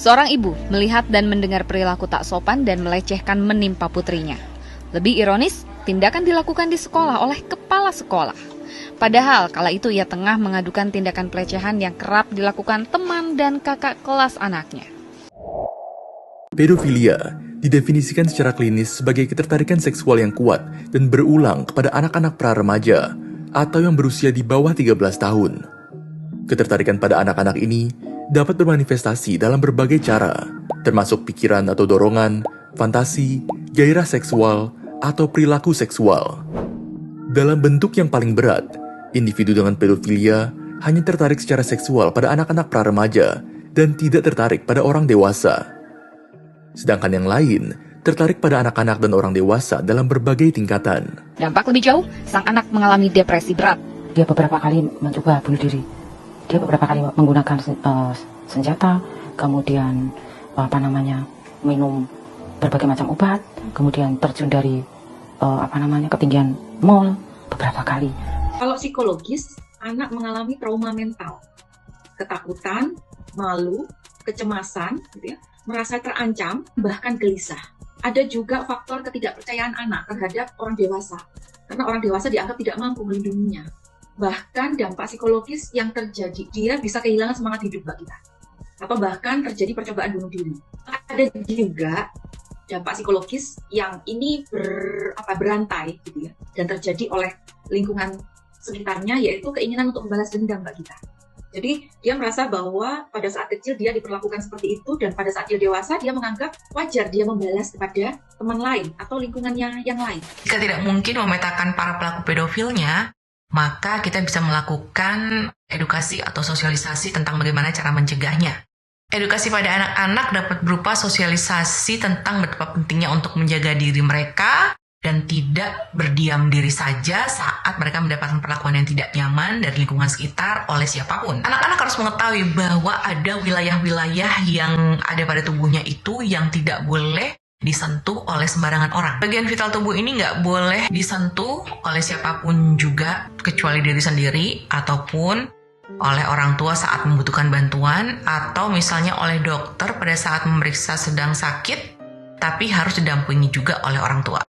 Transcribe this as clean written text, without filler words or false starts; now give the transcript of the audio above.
Seorang ibu melihat dan mendengar perilaku tak sopan dan melecehkan menimpa putrinya. Lebih ironis, tindakan dilakukan di sekolah oleh kepala sekolah. Padahal kala itu ia tengah mengadukan tindakan pelecehan yang kerap dilakukan teman dan kakak kelas anaknya. Pedofilia didefinisikan secara klinis sebagai ketertarikan seksual yang kuat dan berulang kepada anak-anak pra-remaja atau yang berusia di bawah 13 tahun. Ketertarikan pada anak-anak ini dapat bermanifestasi dalam berbagai cara, termasuk pikiran atau dorongan, fantasi, gairah seksual, atau perilaku seksual. Dalam bentuk yang paling berat, individu dengan pedofilia hanya tertarik secara seksual pada anak-anak pra-remaja dan tidak tertarik pada orang dewasa. Sedangkan yang lain tertarik pada anak-anak dan orang dewasa dalam berbagai tingkatan. Dampak lebih jauh, sang anak mengalami depresi berat. Dia beberapa kali mencoba bunuh diri. Dia beberapa kali menggunakan senjata, kemudian minum berbagai macam obat, kemudian terjun dari ketinggian mall beberapa kali. Kalau psikologis, anak mengalami trauma mental, ketakutan, malu, kecemasan, gitu ya, merasa terancam, bahkan gelisah. Ada juga faktor ketidakpercayaan anak terhadap orang dewasa, karena orang dewasa dianggap tidak mampu melindunginya. Bahkan dampak psikologis yang terjadi, dia bisa kehilangan semangat hidup Mbak kita. Atau bahkan terjadi percobaan bunuh diri. Ada juga dampak psikologis yang ini berantai gitu ya, dan terjadi oleh lingkungan sekitarnya, yaitu keinginan untuk membalas dendam Mbak kita. Jadi dia merasa bahwa pada saat kecil dia diperlakukan seperti itu, dan pada saat dia dewasa dia menganggap wajar dia membalas kepada teman lain atau lingkungannya yang lain. Jika tidak mungkin memetakan para pelaku pedofilnya, maka kita bisa melakukan edukasi atau sosialisasi tentang bagaimana cara mencegahnya. Edukasi pada anak-anak dapat berupa sosialisasi tentang betapa pentingnya untuk menjaga diri mereka dan tidak berdiam diri saja saat mereka mendapatkan perlakuan yang tidak nyaman dari lingkungan sekitar oleh siapapun. Anak-anak harus mengetahui bahwa ada wilayah-wilayah yang ada pada tubuhnya itu yang tidak boleh disentuh oleh sembarangan orang. Bagian vital tubuh ini nggak boleh disentuh oleh siapapun juga, kecuali diri sendiri ataupun oleh orang tua saat membutuhkan bantuan, atau misalnya oleh dokter pada saat memeriksa sedang sakit, tapi harus didampingi juga oleh orang tua.